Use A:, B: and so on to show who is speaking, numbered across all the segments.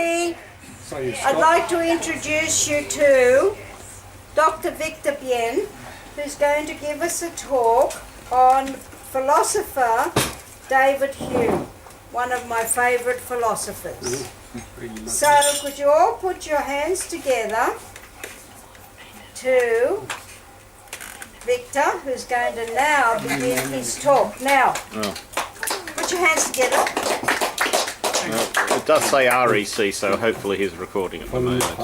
A: everybody. I'd like to introduce you to Dr. Victor Bien, who's going to give us a talk on philosopher David Hume, one of my favourite philosophers. So could you all put your hands together to Victor, who's going to now begin his talk. Now, put your hands together.
B: It does say REC, so hopefully he's recording at the moment.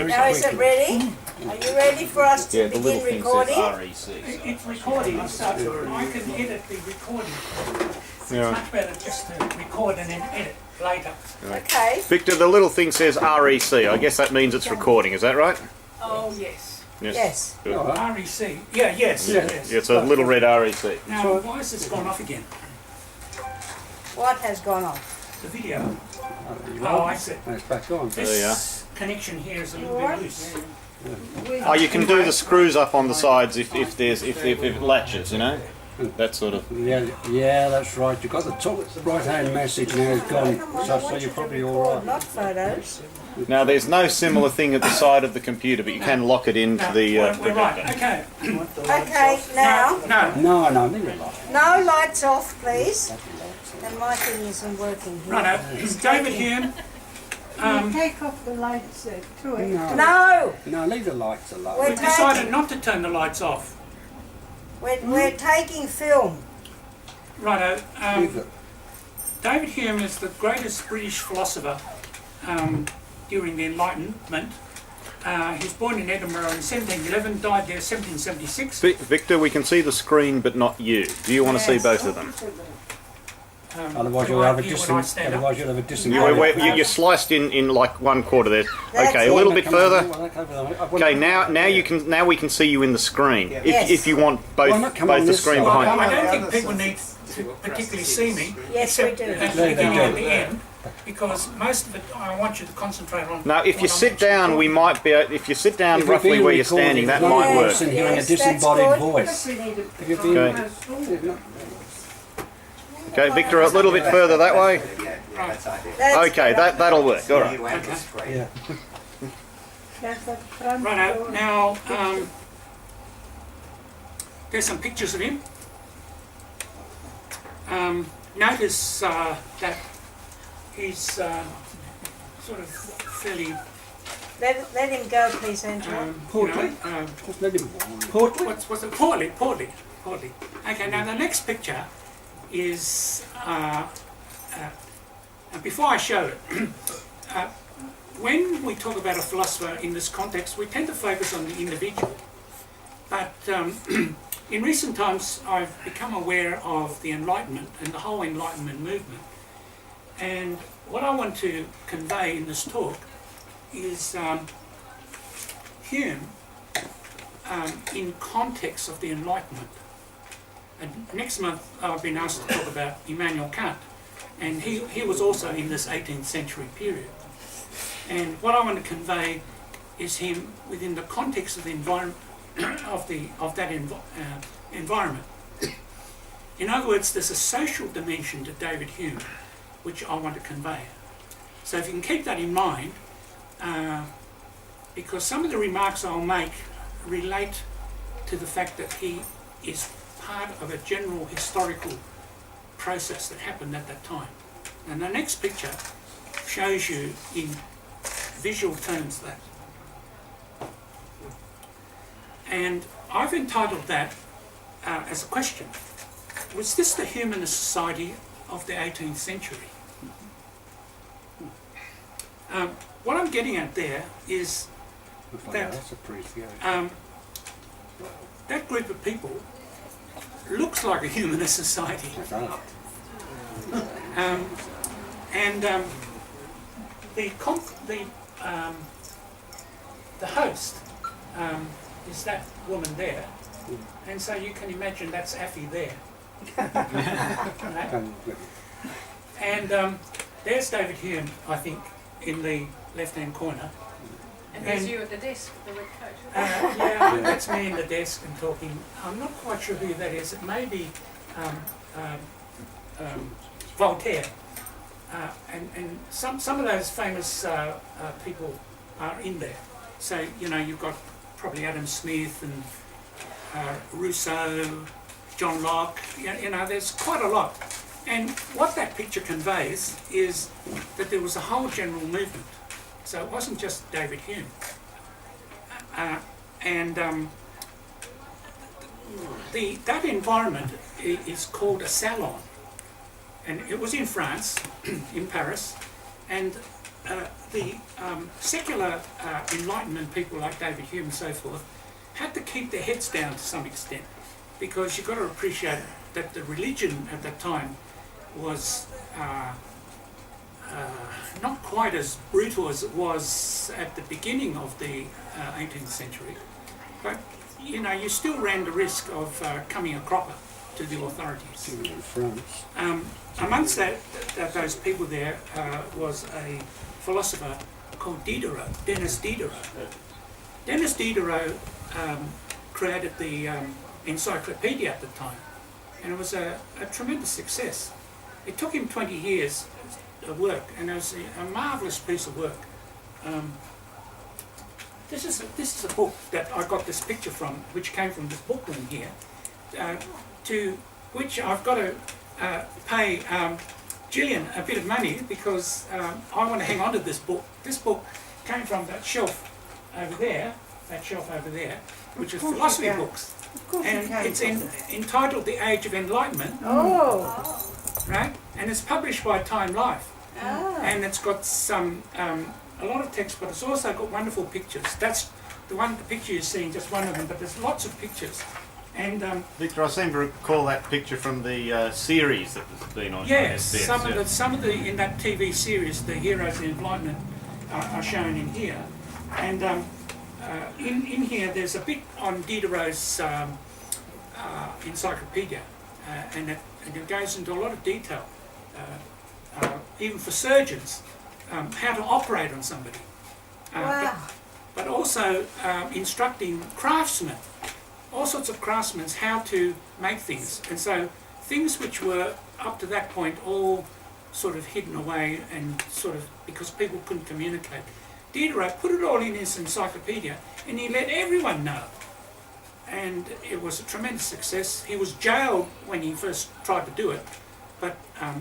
A: Now is it ready? Are you ready for us to begin recording?
C: It's recording, so I can edit the recording. It's much better just to record and then edit later.
A: Okay.
B: Victor, the little thing says REC. I guess that means it's recording, is that right?
C: Oh, yes.
A: Yes.
B: Good.
C: REC. Yeah, yes.
B: Yeah, it's a little red REC.
C: Now, why has this gone off again?
A: What has gone off?
C: The video. Oh, I see.
D: It's back on.
C: This connection here is a little bit loose.
B: Oh, you can do the screws up on the sides if it latches, you know? That sort of.
D: Yeah, that's right. You've got the top right-hand message now is gone, so you're probably all right.
A: Not photos.
B: Now, there's no similar thing at the side of the computer, but you can lock it into the.
C: We're right. Okay.
A: Okay, now.
D: No, leave it like.
A: No lights off, please. And my thing isn't working here.
C: Right, David Hume.
E: Take off the lights to it.
A: No!
D: No, leave the lights alone.
A: We're
C: We decided not to turn the lights off.
A: We're taking film.
C: Righto.
D: Leave it.
C: David Hume is the greatest British philosopher during the Enlightenment. He was born in Edinburgh in 1711, died there in 1776.
B: Victor, we can see the screen, but not you. Do you want to see both of them?
D: Otherwise you'll have a distant.
B: You're sliced in like one quarter there. Okay, a little bit further. Okay, now we can see you in the screen. If you want both the screen behind you.
C: I don't think people need to particularly see me,
A: Yes, we
C: except
A: do.
C: at the beginning and the end, because most of it I want you to concentrate on.
B: Now, if you
C: what I'm
B: sit down, we might be. If you sit down roughly where you're standing, that might work.
D: And hearing a
A: Yes,
D: disembodied
A: that's
D: voice.
B: Okay. Okay, Victor, a little bit further that way. Okay, that'll work. All right.
D: Yeah.
C: Right now, there's some pictures of him. Notice that he's sort of fairly.
A: Let him go, please, Angela.
D: Portly. Just let him. Portly.
C: What's it? Poorly. Okay, now the next picture is, before I show it, when we talk about a philosopher in this context, we tend to focus on the individual. But in recent times, I've become aware of the Enlightenment and the whole Enlightenment movement. And what I want to convey in this talk is Hume in context of the Enlightenment. And next month I've been asked to talk about Immanuel Kant, and he was also in this 18th century period. And what I want to convey is him within the context of the environment environment. In other words, there's a social dimension to David Hume, which I want to convey. So if you can keep that in mind, because some of the remarks I'll make relate to the fact that he is part of a general historical process that happened at that time. And the next picture shows you in visual terms that. And I've entitled that as a question: was this the humanist society of the 18th century? What I'm getting at there is that that group of people looks like a humanist society. The host is that woman there, and so you can imagine that's Affy there. Right? And there's David Hume, I think, in the left-hand corner.
E: And there's you at the desk with the red coat.
C: Yeah, that's me in the desk and talking. I'm not quite sure who that is. It may be Voltaire. and some of those famous people are in there. So, you know, you've got probably Adam Smith and Rousseau, John Locke, you know, there's quite a lot. And what that picture conveys is that there was a whole general movement. So it wasn't just David Hume. That environment is called a salon. And it was in France, in Paris, and the secular Enlightenment people like David Hume and so forth had to keep their heads down to some extent, because you've got to appreciate that the religion at that time was not quite as brutal as it was at the beginning of the 18th century, but you know, you still ran the risk of coming a cropper to the authorities. Amongst those people there was a philosopher called Diderot, Denis Diderot. Denis Diderot created the encyclopedia at the time, and it was a tremendous success. It took him 20 years of work, and it was a marvellous piece of work. This is a book that I got this picture from, which came from this bookroom here, to which I've got to pay Gillian a bit of money, because I want to hang on to this book. This book came from that shelf over there, which is philosophy books. And it's entitled The Age of Enlightenment.
A: Oh.
C: Right? And it's published by Time Life.
A: Oh.
C: And it's got some, a lot of text, but it's also got wonderful pictures. That's the picture you're seeing, just one of them, but there's lots of pictures. And
B: Victor, I seem to recall that picture from the series that has been on.
C: yes,
B: SBS,
C: some of the in that TV series, the heroes of Enlightenment are shown in here. And in here, there's a bit on Diderot's encyclopedia, and it goes into a lot of detail, even for surgeons, how to operate on somebody.
A: Wow.
C: But also instructing craftsmen, all sorts of craftsmen, how to make things. And so things which were up to that point all sort of hidden away, and sort of because people couldn't communicate, Diderot put it all in his encyclopedia, and he let everyone know. And it was a tremendous success. He was jailed when he first tried to do it, but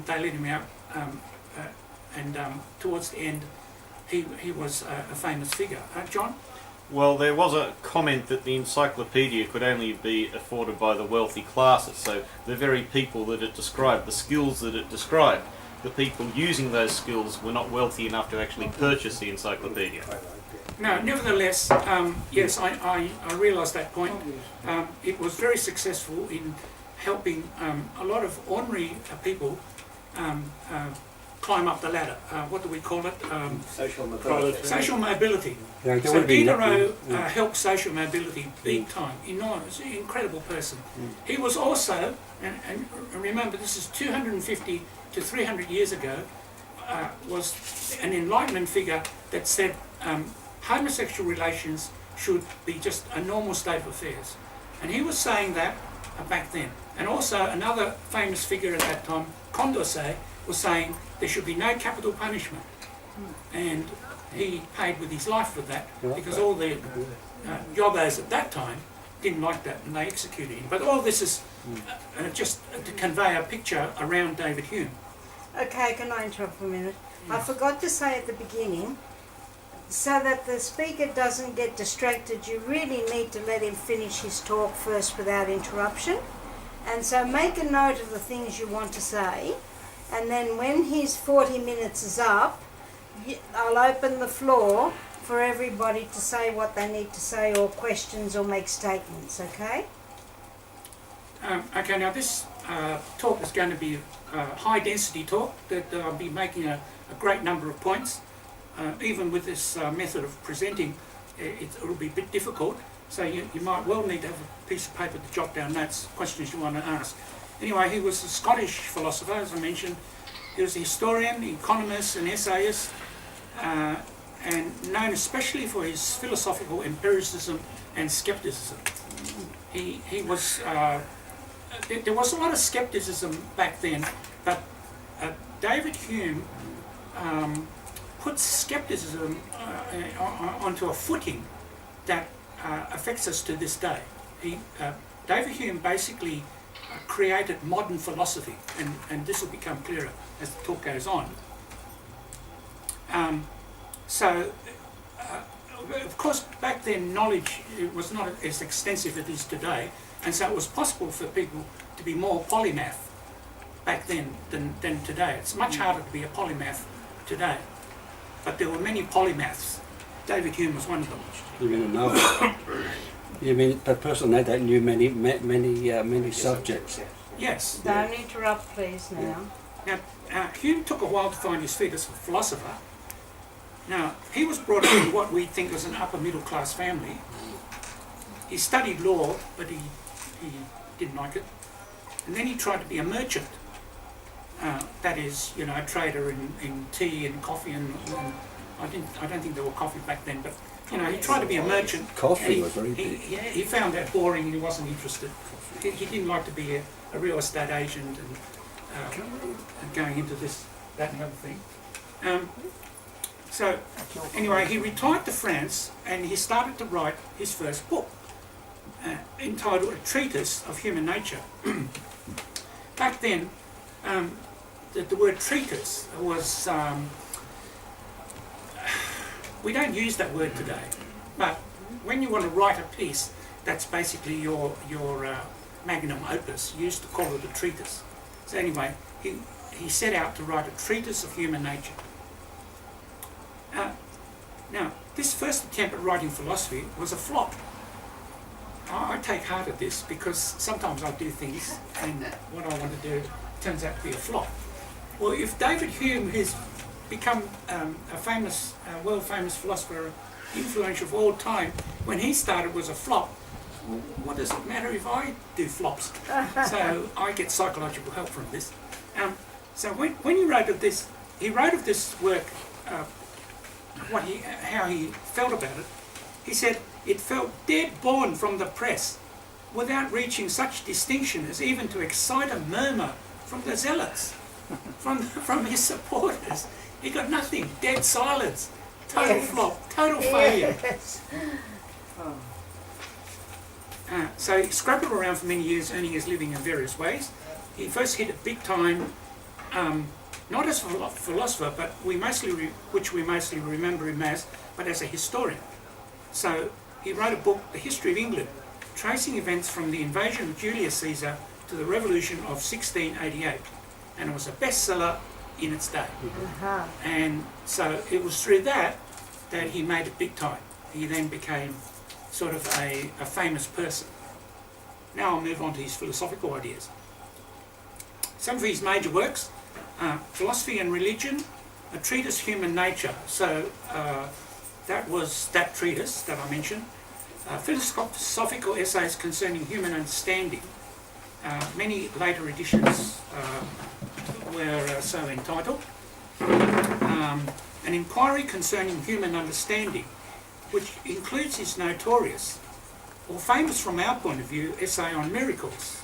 C: they let him out, and towards the end he was a famous figure. John?
B: Well, there was a comment that the encyclopedia could only be afforded by the wealthy classes, so the very people that it described, the skills that it described, the people using those skills were not wealthy enough to actually purchase the encyclopedia.
C: No, nevertheless, yes, I realise that point. It was very successful in helping a lot of ordinary people climb up the ladder. What do we call it?
F: Social mobility.
C: Social mobility.
D: Yeah,
C: So Diderot helped social mobility big time. Enormous, incredible person. He was also, and remember this is 250 to 300 years ago, was an Enlightenment figure that said homosexual relations should be just a normal state of affairs. And he was saying that back then. And also another famous figure at that time, Condorcet, was saying there should be no capital punishment. And he paid with his life for that, because all the jobbers at that time didn't like that, and they executed him. But all this is just to convey a picture around David Hume.
A: Okay, can I interrupt for a minute? I forgot to say at the beginning, so that the speaker doesn't get distracted, you really need to let him finish his talk first without interruption. And so make a note of the things you want to say, and then when his 40 minutes is up, I'll open the floor for everybody to say what they need to say, or questions, or make statements, okay?
C: Okay, now this talk is going to be a high density talk, that I'll be making a great number of points. Even with this method of presenting, it'll be a bit difficult, so you might well need to have a piece of paper to jot down notes, questions you want to ask. Anyway, he was a Scottish philosopher, as I mentioned. He was a historian, economist and essayist, and known especially for his philosophical empiricism and skepticism. He was, there was a lot of skepticism back then, but David Hume puts skepticism onto a footing that affects us to this day. David Hume basically created modern philosophy, and this will become clearer as the talk goes on. Of course, back then knowledge was not as extensive as it is today, and so it was possible for people to be more polymath back then than today. It's much harder to be a polymath today, but there were many polymaths. David Hume was one of them.
D: You mean a novel? You mean a person that knew many subjects?
C: Yes.
A: Don't interrupt, please, now.
C: Now, Hume took a while to find his feet as a philosopher. Now, he was brought up in what we think was an upper middle class family. He studied law, but he didn't like it. And then he tried to be a merchant. That is, you know, a trader in tea and coffee and I don't think there were coffee back then, but you know, he tried to be a merchant.
D: Coffee was very big.
C: He found that boring and he wasn't interested. He didn't like to be a real estate agent and going into this, that and the other thing. So anyway, he retired to France and he started to write his first book entitled A Treatise of Human Nature. Back then, the word treatise was, we don't use that word today, but when you want to write a piece, that's basically your magnum opus. You used to call it a treatise. So anyway, he set out to write a treatise of human nature. Now, this first attempt at writing philosophy was a flop. I take heart at this because sometimes I do things and what I want to do turns out to be a flop. Well, if David Hume has become a famous, world-famous philosopher, influential of all time, when he started was a flop, what does it matter if I do flops? So I get psychological help from this. So when he wrote of this work, how he felt about it. He said, it felt dead born from the press, without reaching such distinction as even to excite a murmur from the zealots, from his supporters. He got nothing, dead silence, total flop, total failure.
A: Yes.
C: So he scrappled around for many years, earning his living in various ways. He first hit it big time, not as a philosopher, but which we mostly remember him as, but as a historian. So he wrote a book, The History of England, tracing events from the invasion of Julius Caesar to the revolution of 1688. And it was a bestseller in its day. And so it was through that he made it big time. He then became sort of a famous person. Now I'll move on to his philosophical ideas. Some of his major works, Philosophy and Religion, A Treatise of Human Nature. So that was that treatise that I mentioned. Philosophical essays concerning human understanding. Many later editions were so entitled. An Inquiry Concerning Human Understanding, which includes his notorious, or famous from our point of view, essay on miracles.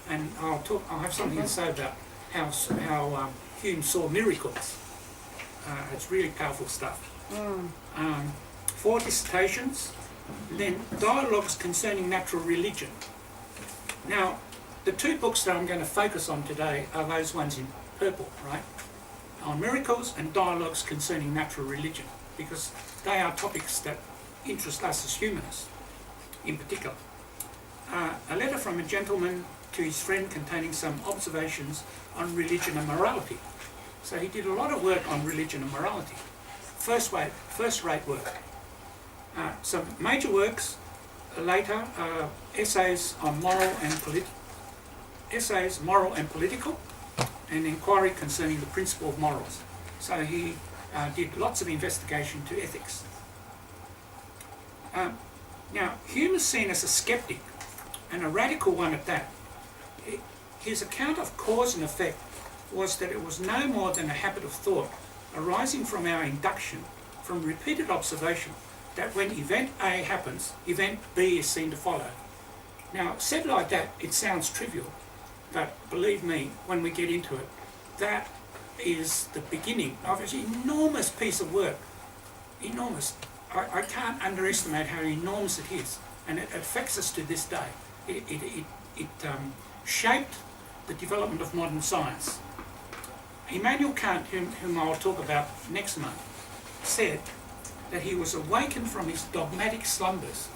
C: And I'll have something to say about how Hume saw miracles. It's really powerful stuff. 4 dissertations, and then dialogues concerning natural religion. Now, the 2 books that I'm going to focus on today are those ones in purple, right? On miracles and dialogues concerning natural religion, because they are topics that interest us as humanists, in particular. A letter from a gentleman to his friend containing some observations on religion and morality. So he did a lot of work on religion and morality. First-rate work. Some major works later, essays on moral and political, and inquiry concerning the principle of morals. So he did lots of investigation to ethics. Now, Hume is seen as a skeptic, and a radical one at that. His account of cause and effect was that it was no more than a habit of thought arising from our induction, from repeated observation, that when event A happens, event B is seen to follow. Now, said like that, it sounds trivial, but believe me, when we get into it, that is the beginning of an enormous piece of work. Enormous. I can't underestimate how enormous it is, and it affects us to this day. It shaped the development of modern science. Immanuel Kant, whom I'll talk about next month, said that he was awakened from his dogmatic slumbers.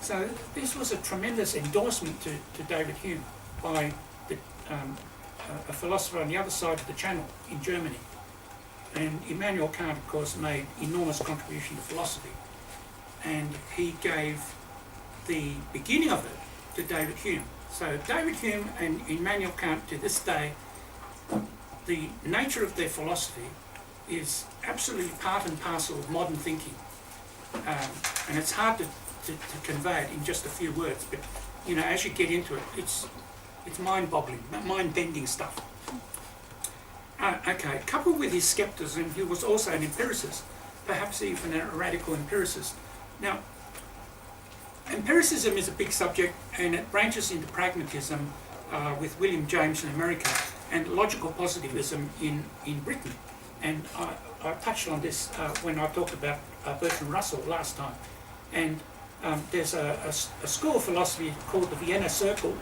C: So this was a tremendous endorsement to David Hume by a philosopher on the other side of the Channel in Germany. And Immanuel Kant, of course, made enormous contribution to philosophy. And he gave the beginning of it to David Hume. So David Hume and Immanuel Kant, to this day, the nature of their philosophy is absolutely part and parcel of modern thinking. And it's hard to convey it in just a few words, but as you get into it, it's mind-boggling, mind-bending stuff. Okay, coupled with his skepticism, he was also an empiricist, perhaps even a radical empiricist. Now, empiricism is a big subject, and it branches into pragmatism with William James in America, and logical positivism in Britain. And I touched on this when I talked about Bertrand Russell last time. And there's a school of philosophy called the Vienna Circle,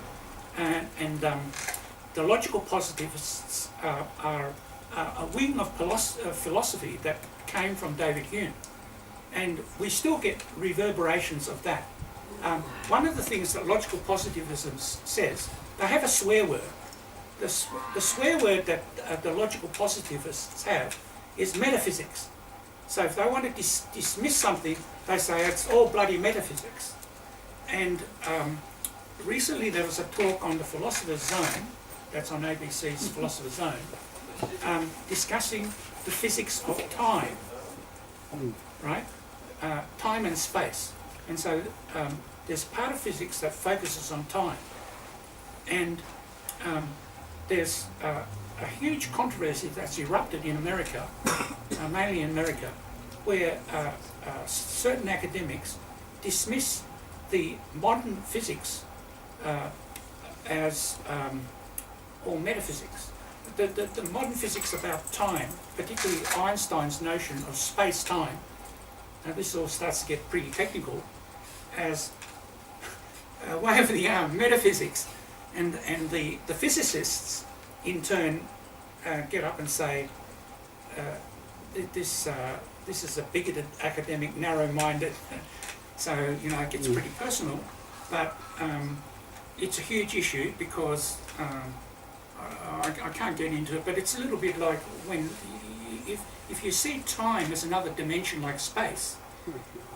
C: and the logical positivists are a wing of philosophy that came from David Hume. And we still get reverberations of that. One of the things that logical positivism says, they have a swear word. The swear word that the logical positivists have is metaphysics. So if they want to dismiss something, they say it's all bloody metaphysics. And recently there was a talk on the Philosopher's Zone, that's on ABC's Philosopher's Zone, discussing the physics of time, right? Time and space. And so there's part of physics that focuses on time. And there's a huge controversy that's erupted in America, mainly in America, where certain academics dismiss the modern physics as or metaphysics. The modern physics about time, particularly Einstein's notion of space-time, now this all starts to get pretty technical, as way over the arm, metaphysics. And the physicists, in turn, get up and say, this is a bigoted academic, narrow-minded, so, it gets pretty personal, but it's a huge issue because, I can't get into it, but it's a little bit like when, if you see time as another dimension like space,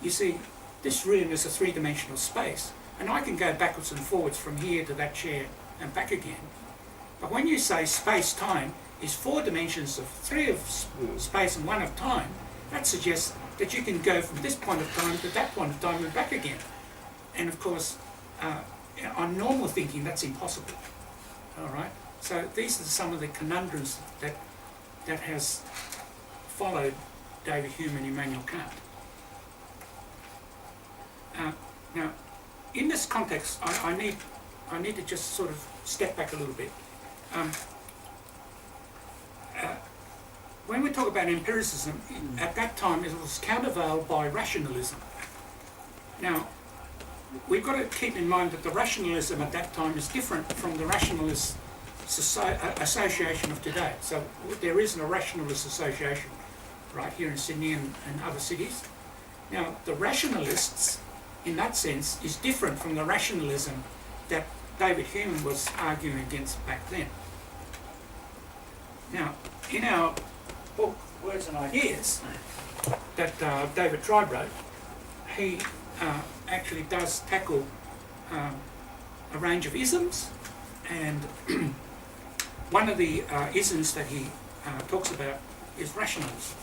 C: you see this room is a three-dimensional space, and I can go backwards and forwards from here to that chair and back again. But when you say space-time is 4 dimensions of 3 of space and 1 of time, that suggests that you can go from this point of time to that point of time and back again. And of course, on normal thinking, that's impossible. All right. So these are some of the conundrums that has followed David Hume and Immanuel Kant. Now, in this context, I need to just sort of step back a little bit. When we talk about empiricism, at that time it was countervailed by rationalism. Now, we've got to keep in mind that the rationalism at that time is different from the rationalist association of today. So there isn't a rationalist association right here in Sydney and other cities. Now, the rationalists, in that sense, is different from the rationalism that David Hume was arguing against back then. Now, in our book, Words and Ideas, that David Tribe wrote, he actually does tackle a range of isms, and one of the isms that he talks about is rationalism.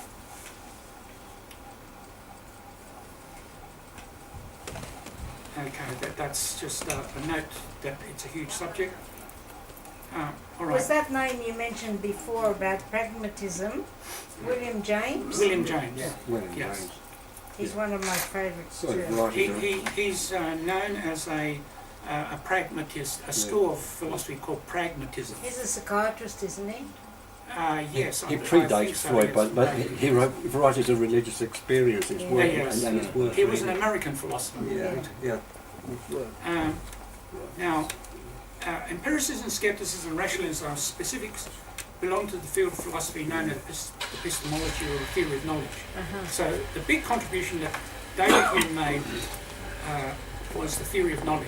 C: Okay, that's just a note that it's a huge subject. All right.
A: Was that name you mentioned before about pragmatism, William James?
C: William James.
D: Yeah, William
C: Yes.
D: James.
A: He's one of my favourites
D: Sorry,
A: too.
D: right.
C: He's known as a pragmatist, a school of philosophy called pragmatism.
A: He's a psychiatrist, isn't he?
C: Yes,
D: He
C: I
D: predates
C: think so,
D: Freud,
C: yes.
D: but he wrote varieties of religious experiences,
C: Yeah,
D: work,
C: yes.
D: and his work.
C: He was an American philosopher.
D: Yeah.
C: Now, empiricism, skepticism, and rationalism are specifics belong to the field of philosophy known as epistemology or the theory of knowledge. So the big contribution that David Hume made was the theory of knowledge.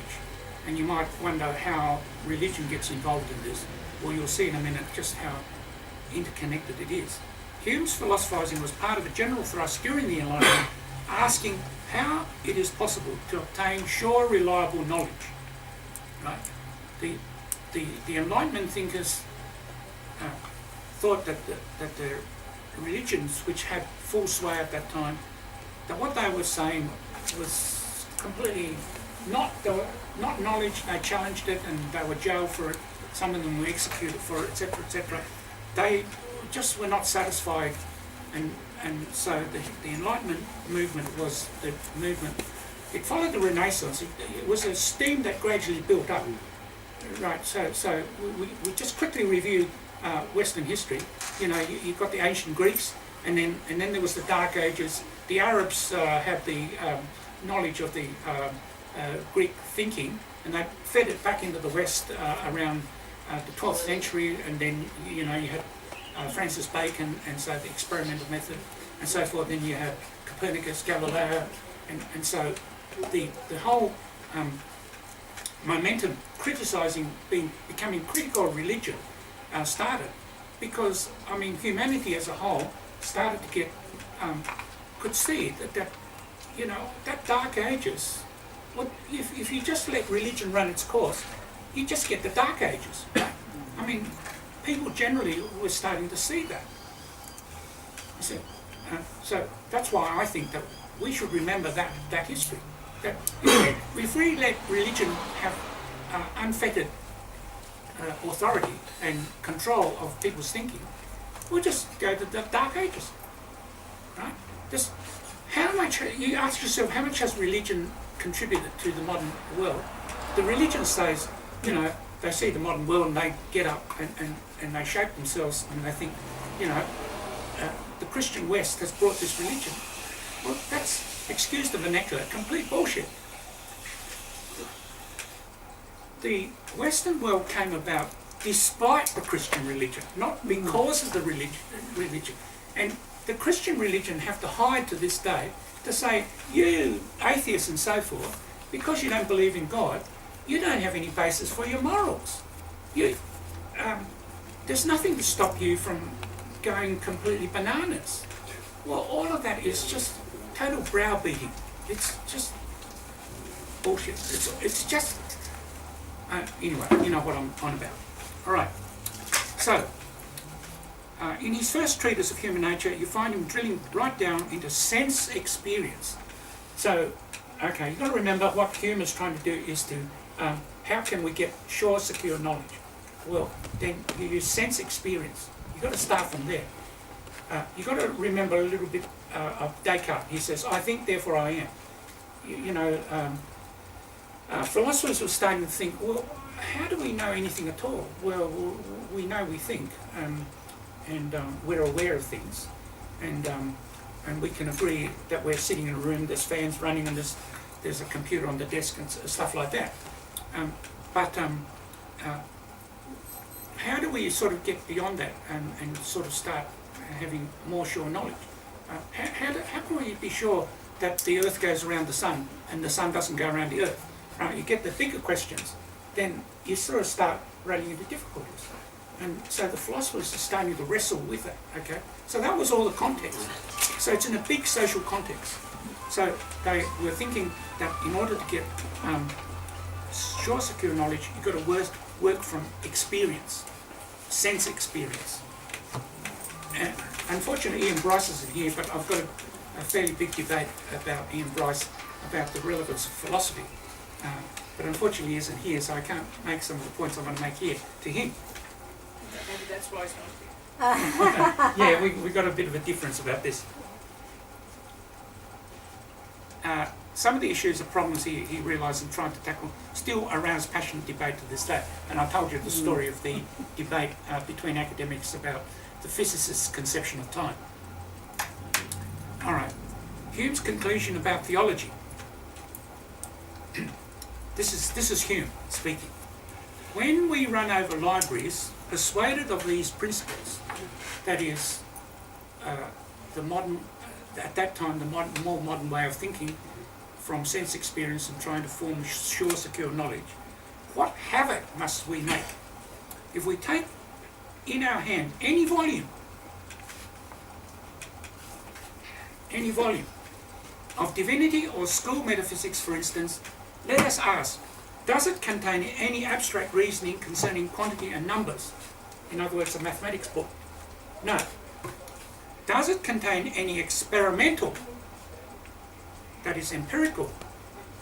C: And you might wonder how religion gets involved in this. Well, you'll see in a minute just how interconnected it is. Hume's philosophizing was part of a general thrust during the Enlightenment, asking how it is possible to obtain sure, reliable knowledge. Right? The Enlightenment thinkers thought that the religions which had full sway at that time, that what they were saying was completely not knowledge. They challenged it and they were jailed for it. Some of them were executed for it, etc., etc. They just were not satisfied, and so the Enlightenment movement was the movement. It followed the Renaissance. It was a steam that gradually built up. Right. So we just quickly review Western history. You know, you've got the ancient Greeks, and then there was the Dark Ages. The Arabs had the knowledge of the Greek thinking, and they fed it back into the West around the 12th century, and then you had Francis Bacon, and so the experimental method, and so forth. Then you had Copernicus, Galileo, and so the whole momentum criticising, becoming critical of religion started, because I mean humanity as a whole started to get could see that Dark Ages. Well, if you just let religion run its course, you just get the Dark Ages. Right? I mean, people generally were starting to see that. You see, so that's why I think that we should remember that history. That if we let religion have unfettered authority and control of people's thinking, we'll just go to the Dark Ages. Right? Just how much you ask yourself, how much has religion contributed to the modern world? The religion says, they see the modern world and they get up and they shape themselves and they think, the Christian West has brought this religion. Well, that's, excuse the vernacular, complete bullshit. The Western world came about despite the Christian religion, not because of the religion. And the Christian religion have to hide to this day to say, you atheists and so forth, because you don't believe in God, you don't have any basis for your morals. There's nothing to stop you from going completely bananas. Well, all of that is just total browbeating. It's just bullshit. It's just... anyway, you know what I'm on about. All right. So, in his first treatise of human nature, you find him drilling right down into sense experience. So, okay, you've got to remember what Hume is trying to do is to, how can we get sure, secure knowledge? Well, then you use sense experience. You've got to start from there. You've got to remember a little bit of Descartes. He says, I think, therefore I am. Philosophers were starting to think, well, how do we know anything at all? Well, we know we think, and we're aware of things, and we can agree that we're sitting in a room, there's fans running, and there's a computer on the desk and stuff like that. But how do we sort of get beyond that and sort of start having more sure knowledge? How can we be sure that the Earth goes around the Sun and the Sun doesn't go around the Earth? Right? You get the bigger questions, then you sort of start running into difficulties. And so the philosophers are starting to wrestle with it, okay? So that was all the context. So it's in a big social context. So they were thinking that in order to get sure, secure knowledge, you've got to work from experience, sense experience. And unfortunately, Ian Bryce isn't here, but I've got a fairly big debate about Ian Bryce about the relevance of philosophy. But unfortunately he isn't here, so I can't make some of the points I want to make here to him. Maybe that's why he's not here. Yeah, we got a bit of a difference about this. Some of the issues and problems he realised and tried to tackle still arouse passionate debate to this day. And I told you the story of the debate between academics about the physicist's conception of time. All right, Hume's conclusion about theology. This is Hume speaking. When we run over libraries, persuaded of these principles, that is, the modern, at that time, the more modern way of thinking from sense experience and trying to form sure, secure knowledge, what havoc must we make if we take in our hand any volume of divinity or school metaphysics, for instance. Let us ask, does it contain any abstract reasoning concerning quantity and numbers? In other words, a mathematics book? No. Does it contain any experimental, that is empirical,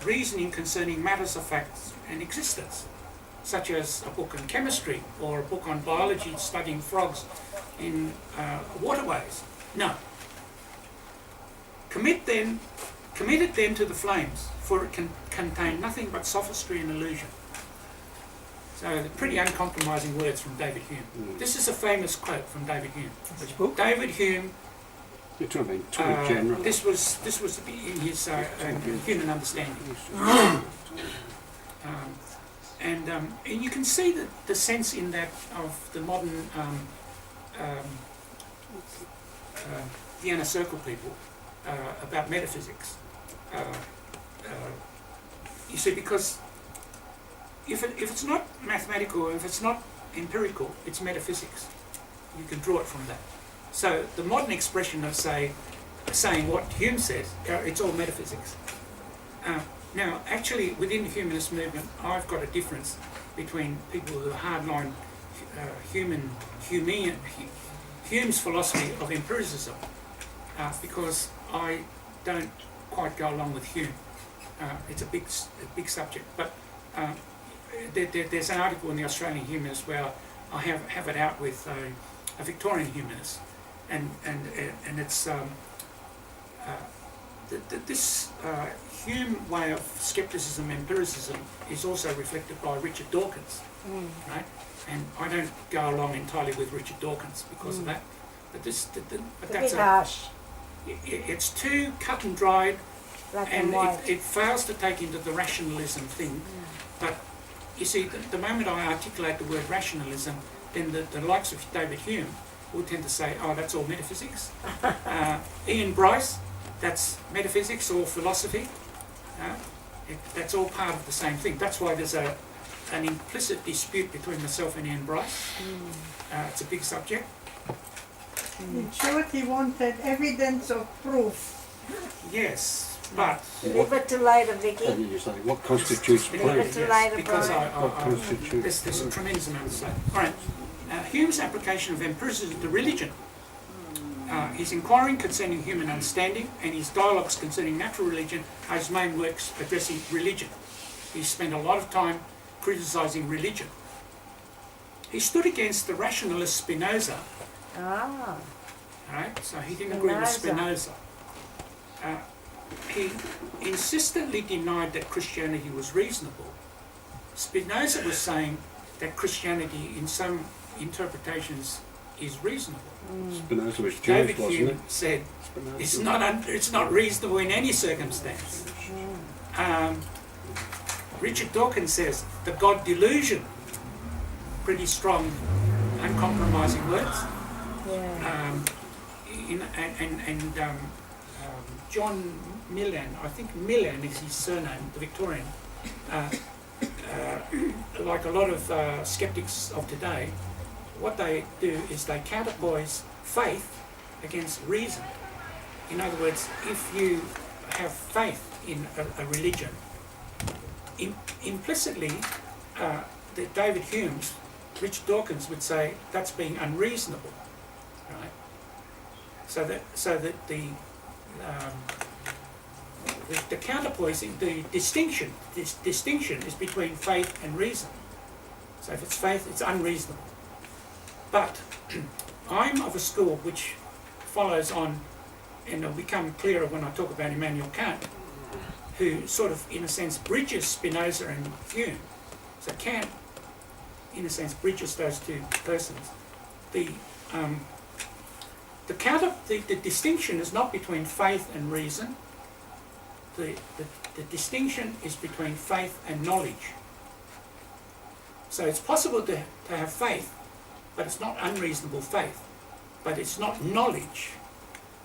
C: reasoning concerning matters of facts and existence, such as a book on chemistry or a book on biology studying frogs in waterways? No. Commit it then to the flames, for it can contain nothing but sophistry and illusion. So, pretty uncompromising words from David Hume. This is a famous quote from David Hume.
D: Which book?
C: David Hume.
D: You're talking about general.
C: This was in his Human Understanding. And you can see the sense in that of the modern Vienna Circle people about metaphysics. You see, because if it's not mathematical, if it's not empirical, it's metaphysics. You can draw it from that. So the modern expression of saying what Hume says, it's all metaphysics. Now, actually, within the humanist movement, I've got a difference between people who are hardline Hume's philosophy of empiricism, because I don't quite go along with Hume. It's a big subject, but there's an article in the Australian Humanist where I have it out with a Victorian humanist, and it's this Hume way of skepticism, empiricism, is also reflected by Richard Dawkins, right? And I don't go along entirely with Richard Dawkins because of that. But that's
A: harsh.
C: It's too cut and dried,
A: Black
C: and
A: white.
C: it fails to take into the rationalism thing. But you see, the moment I articulate the word rationalism, then the likes of David Hume will tend to say, oh, that's all metaphysics. Ian Bryce, that's metaphysics or philosophy. That's all part of the same thing. That's why there's an implicit dispute between myself and Ian Bryce. It's a big subject.
E: In short, he wanted evidence of proof.
C: Yes, but
A: Leave it to later, Vicky.
D: And you say, what constitutes
A: Leave it
D: proof?
A: to later,
C: because
A: Brian.
C: there's a tremendous amount to say. All right, Hume's application of empiricism to religion, his inquiring concerning human understanding, and his dialogues concerning natural religion are his main works addressing religion. He spent a lot of time criticising religion. He stood against the rationalist Spinoza. Right, so he didn't agree with Spinoza. He insistently denied that Christianity was reasonable. Spinoza was saying that Christianity, in some interpretations, is reasonable.
D: Spinoza was Jewish,
C: David
D: wasn't
C: Hume
D: it?
C: said
D: Spinoza.
C: it's not reasonable in any circumstance. Richard Dawkins says the God delusion. Pretty strong, uncompromising words. John Millan, I think Millan is his surname, the Victorian, like a lot of skeptics of today, what they do is they counterpoise faith against reason. In other words, if you have faith in a religion, implicitly, that David Hume's, Richard Dawkins would say that's being unreasonable, right? So that the counterpoising, the distinction is between faith and reason. So if it's faith, it's unreasonable. But I'm of a school which follows on, and it'll become clearer when I talk about Immanuel Kant, who sort of, in a sense, bridges Spinoza and Hume. So Kant, in a sense, bridges those two persons. The The distinction is not between faith and reason. The distinction is between faith and knowledge. So it's possible to have faith, but it's not unreasonable faith. But it's not knowledge.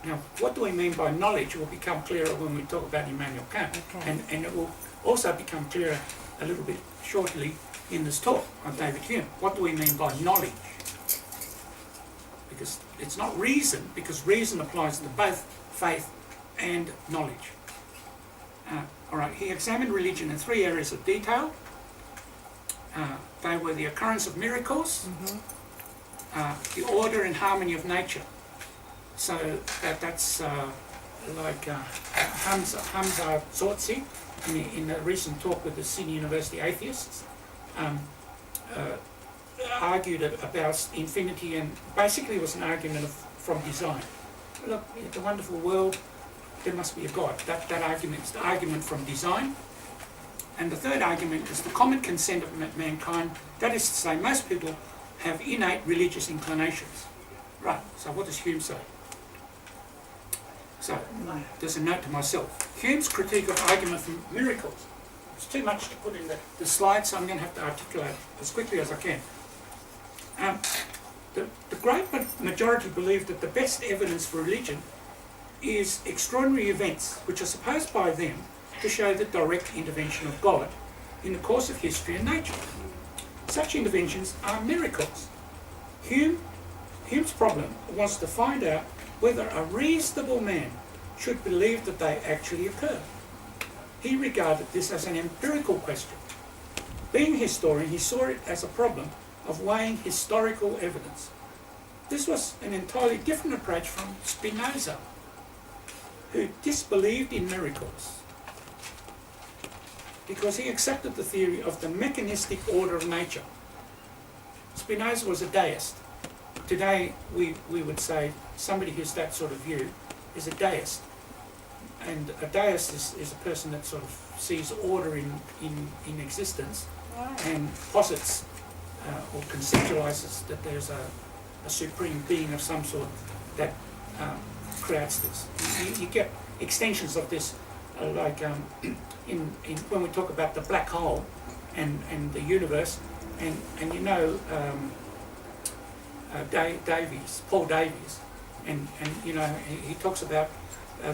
C: Now, what do we mean by knowledge will become clearer when we talk about Immanuel Kant.
A: Okay.
C: And it will also become clearer a little bit shortly in this talk on David Hume. What do we mean by knowledge? Because it's not reason, because reason applies to both faith and knowledge. All right, he examined religion in 3 areas of detail. They were the occurrence of miracles, the order and harmony of nature. So that's like Hamza Zorzi in a recent talk with the Sydney University atheists, argued about infinity, and basically it was an argument from design. Look, it's a wonderful world, there must be a God. That argument is the argument from design. And the third argument is the common consent of mankind. That is to say, most people have innate religious inclinations. Right, so what does Hume say? So, there's a note to myself. Hume's critique of argument from miracles. It's too much to put in the slide, so I'm going to have to articulate as quickly as I can. The great majority believe that the best evidence for religion is extraordinary events which are supposed by them to show the direct intervention of God in the course of history and nature. Such interventions are miracles. Hume's problem was to find out whether a reasonable man should believe that they actually occur. He regarded this as an empirical question. Being a historian, he saw it as a problem of weighing historical evidence. This was an entirely different approach from Spinoza, who disbelieved in miracles because he accepted the theory of the mechanistic order of nature. Spinoza was a deist. Today we would say somebody who's that sort of view is a deist. And a deist is a person that sort of sees order in existence and posits or conceptualizes that there's a supreme being of some sort that creates this. You get extensions of this like in when we talk about the black hole and the universe, and you know Paul Davies, and you know he talks about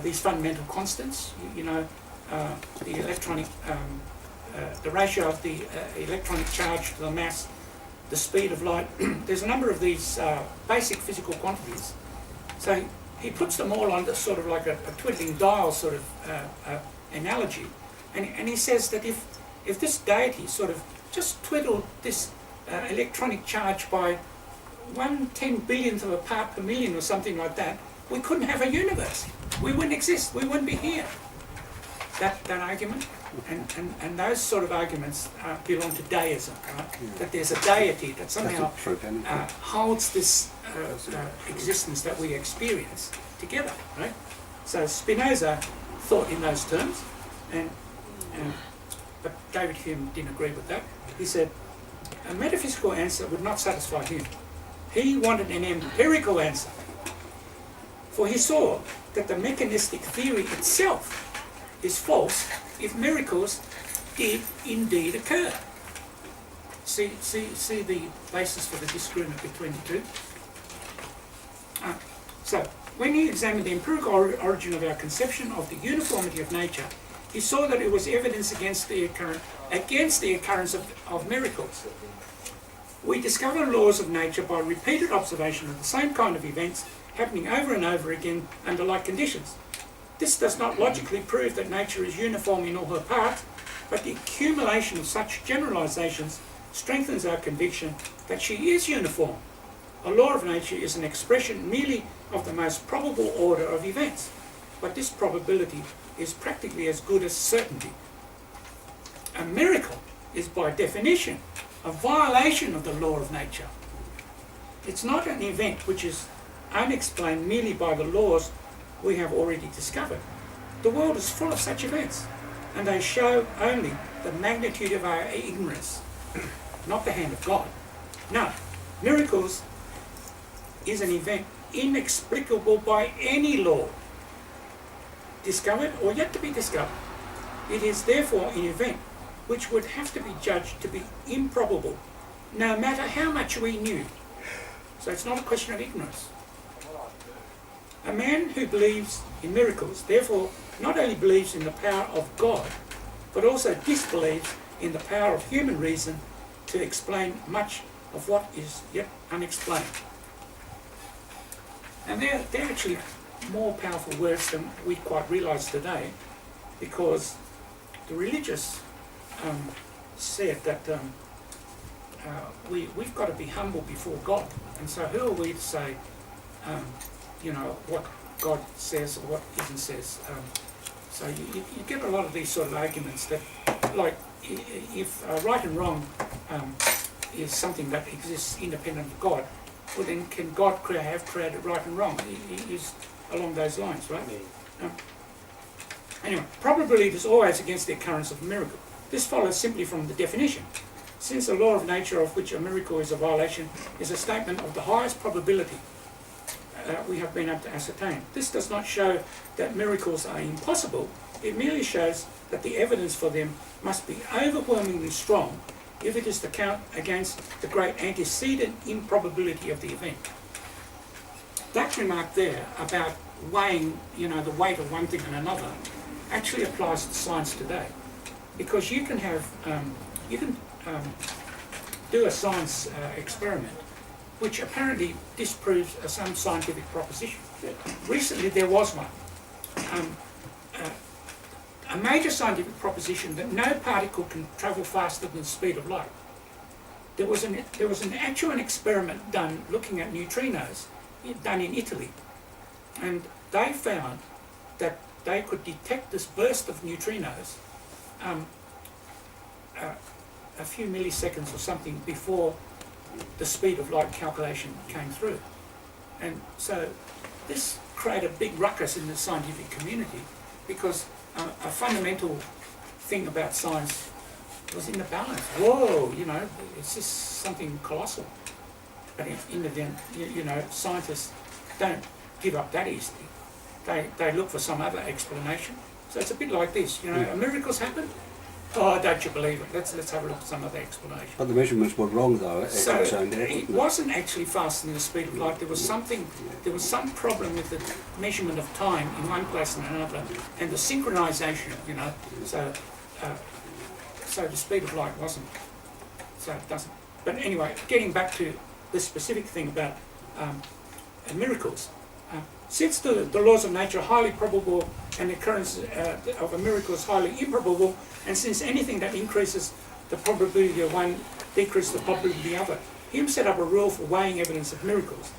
C: these fundamental constants, the electronic, the ratio of the electronic charge to the mass, the speed of light. There's a number of these basic physical quantities. So he puts them all under sort of like a twiddling dial sort of analogy, and he says that if this deity sort of just twiddled this electronic charge by 1/10 billionth of a part per million or something like that, we couldn't have a universe. We wouldn't exist. We wouldn't be here. That argument, and those sort of arguments belong to deism, right? Yeah. That there's a deity that somehow holds this existence that we experience together, right? So Spinoza thought in those terms, but David Hume didn't agree with that. He said a metaphysical answer would not satisfy him. He wanted an empirical answer, for he saw that the mechanistic theory itself is false if miracles did indeed occur. See the basis for the disagreement between the two? So, when he examined the empirical origin of our conception of the uniformity of nature, he saw that it was evidence against the occurrence of miracles. We discover laws of nature by repeated observation of the same kind of events happening over and over again under like conditions. This does not logically prove that nature is uniform in all her parts, but the accumulation of such generalizations strengthens our conviction that she is uniform. A law of nature is an expression merely of the most probable order of events, but this probability is practically as good as certainty. A miracle is by definition a violation of the law of nature. It's not an event which is unexplained merely by the laws we have already discovered. The world is full of such events, and they show only the magnitude of our ignorance, not the hand of God. Now, miracles is an event inexplicable by any law, discovered or yet to be discovered. It is therefore an event which would have to be judged to be improbable, no matter how much we knew. So it's not a question of ignorance. A man who believes in miracles, therefore, not only believes in the power of God, but also disbelieves in the power of human reason to explain much of what is yet unexplained. And they're actually more powerful words than we quite realise today, because the religious said that we've got to be humble before God. And so who are we to say, what God says or what isn't says? So you get a lot of these sort of arguments that, like, if right and wrong is something that exists independent of God, well then can God have created right and wrong? It is along those lines, right? Anyway, probability is always against the occurrence of a miracle. This follows simply from the definition. Since the law of nature of which a miracle is a violation is a statement of the highest probability we have been able to ascertain. This does not show that miracles are impossible. It merely shows that the evidence for them must be overwhelmingly strong if it is to count against the great antecedent improbability of the event. That remark there about weighing, the weight of one thing and another actually applies to science today, because you can have do a science experiment which apparently disproves some scientific proposition. Recently there was one. A major scientific proposition that no particle can travel faster than the speed of light. There was an actual experiment done looking at neutrinos, done in Italy, and they found that they could detect this burst of neutrinos a few milliseconds or something before the speed of light calculation came through. And so this created a big ruckus in the scientific community, because a fundamental thing about science was in the balance. Whoa, it's just something colossal. But in the end, scientists don't give up that easily. They look for some other explanation. So it's a bit like this, miracles happen. Oh, don't you believe it? Let's have a look at some other explanation.
D: But the measurements were wrong, though.
C: So it wasn't actually faster than the speed of light. There was some problem with the measurement of time in one place and another, and the synchronization. So the speed of light wasn't. So it doesn't. But anyway, getting back to the specific thing about miracles. Since the laws of nature are highly probable and the occurrence of a miracle is highly improbable, and since anything that increases the probability of one decreases the probability of the other, Hume set up a rule for weighing evidence of miracles.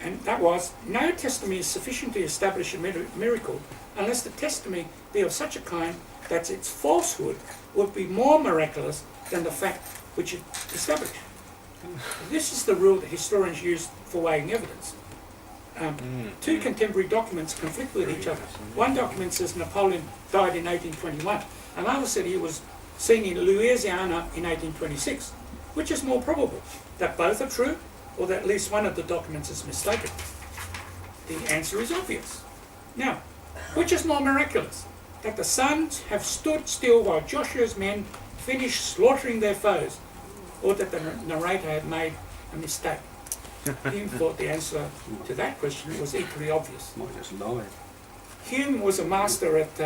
C: And that was, no testimony is sufficient to establish a miracle unless the testimony be of such a kind that its falsehood would be more miraculous than the fact which it established. This is the rule that historians use for weighing evidence. Two contemporary documents conflict with each other. One document says Napoleon died in 1821. Another said he was seen in Louisiana in 1826. Which is more probable? That both are true, or that at least one of the documents is mistaken? The answer is obvious. Now, which is more miraculous? That the suns have stood still while Joshua's men finished slaughtering their foes, or that the narrator had made a mistake? Hume thought the answer to that question was equally obvious.
D: Might just lie.
C: Hume was a master at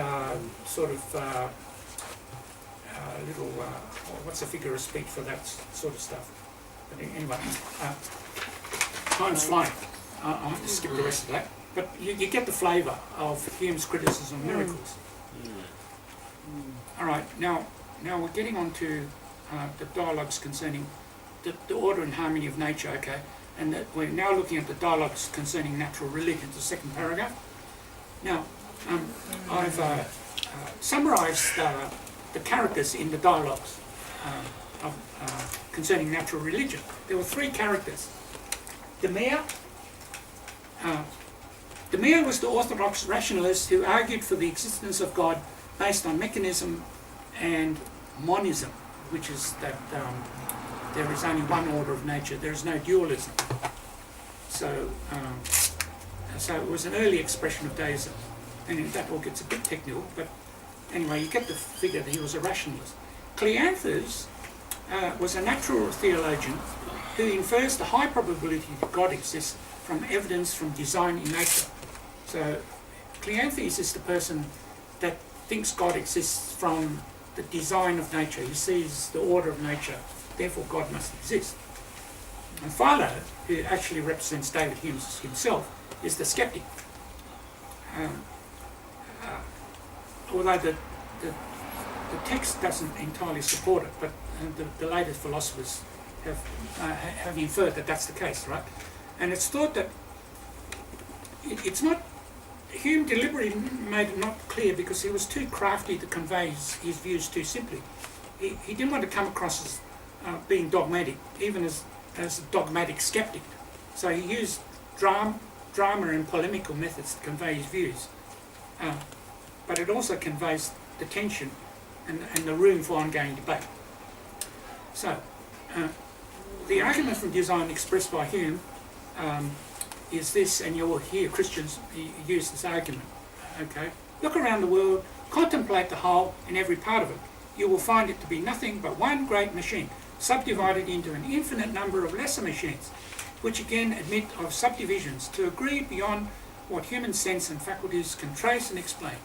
C: what's the figure of speech for that sort of stuff? But anyway, time's flying. I'll have to skip the rest of that. But you get the flavour of Hume's criticism of miracles. All right, now we're getting on to the dialogues concerning the order and harmony of nature, okay? And that we're now looking at the dialogues concerning natural religion, the second paragraph. Now, I've summarised the characters in the dialogues concerning natural religion. There were three characters. The mayor was the orthodox rationalist who argued for the existence of God based on mechanism and monism, which is that there is only one order of nature, there is no dualism. So it was an early expression of deism, and that all gets a bit technical, but anyway, you get the figure that he was a rationalist. Cleanthes was a natural theologian who infers the high probability that God exists from evidence from design in nature. So Cleanthes is the person that thinks God exists from the design of nature. He sees the order of nature, therefore God must exist. And Philo, who actually represents David Hume himself, is the skeptic. Although the text doesn't entirely support it, but the later philosophers have inferred that that's the case, right? And it's thought that it's not, Hume deliberately made it not clear because he was too crafty to convey his views too simply. He didn't want to come across as being dogmatic, even as a dogmatic skeptic. So he used drama and polemical methods to convey his views. But it also conveys the tension and the room for ongoing debate. So, the argument from design expressed by Hume is this, and you'll hear Christians use this argument. Okay, look around the world, contemplate the whole and every part of it. You will find it to be nothing but one great machine, subdivided into an infinite number of lesser machines, which again admit of subdivisions to agree beyond what human sense and faculties can trace and explain.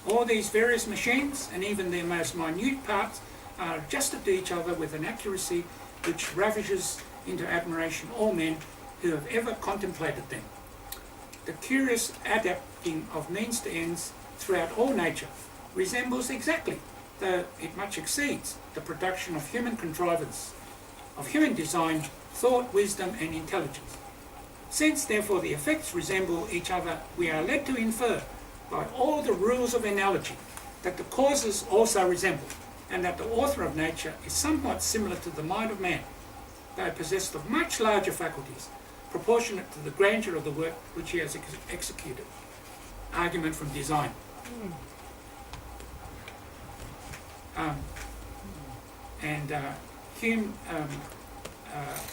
C: All these various machines, and even their most minute parts, are adjusted to each other with an accuracy which ravages into admiration all men who have ever contemplated them. The curious adapting of means to ends throughout all nature resembles exactly, though it much exceeds, the production of human contrivance, of human design, thought, wisdom, and intelligence. Since, therefore, the effects resemble each other, we are led to infer, by all the rules of analogy, that the causes also resemble, and that the author of nature is somewhat similar to the mind of man, though possessed of much larger faculties, proportionate to the grandeur of the work which he has executed. Argument from design. Hume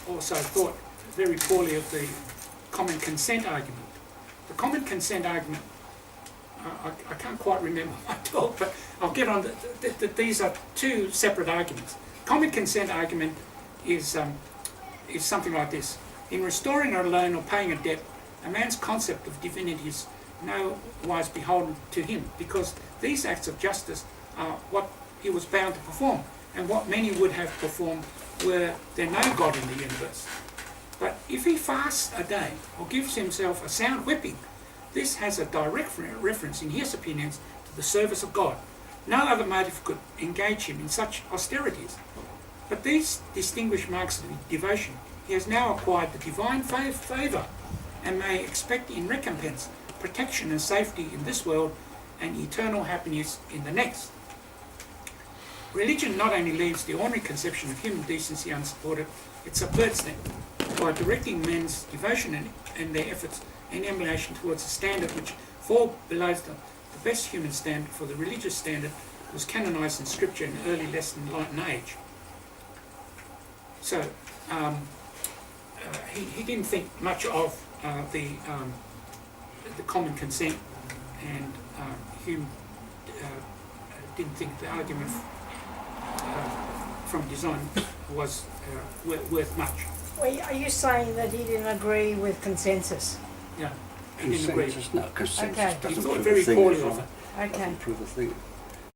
C: also thought very poorly of the common consent argument. The common consent argument, I can't quite remember my talk, but I'll get on. These are two separate arguments. Common consent argument is something like this. In restoring a loan or paying a debt, a man's concept of divinity is no wise beholden to him, because these acts of justice are what he was bound to perform, and what many would have performed were there no God in the universe. But if he fasts a day or gives himself a sound whipping, this has a direct reference, in his opinions, to the service of God. No other motive could engage him in such austerities. But these distinguished marks of devotion, he has now acquired the divine favour, and may expect in recompense protection and safety in this world, and eternal happiness in the next. Religion not only leaves the ordinary conception of human decency unsupported, it subverts them by directing men's devotion and their efforts in emulation towards a standard which fall below the best human standard, for the religious standard was canonized in scripture in the early less enlightened age. So he didn't think much of the common consent, and Hume didn't think the argument from design was worth much.
A: Well, are you saying that he didn't agree with consensus?
C: Yeah, he didn't agree.
D: No, consensus
A: Okay.
C: He
D: doesn't
C: thought
D: prove
C: very
D: a thing.
C: poorly of it.
A: Okay.
D: Doesn't prove a thing.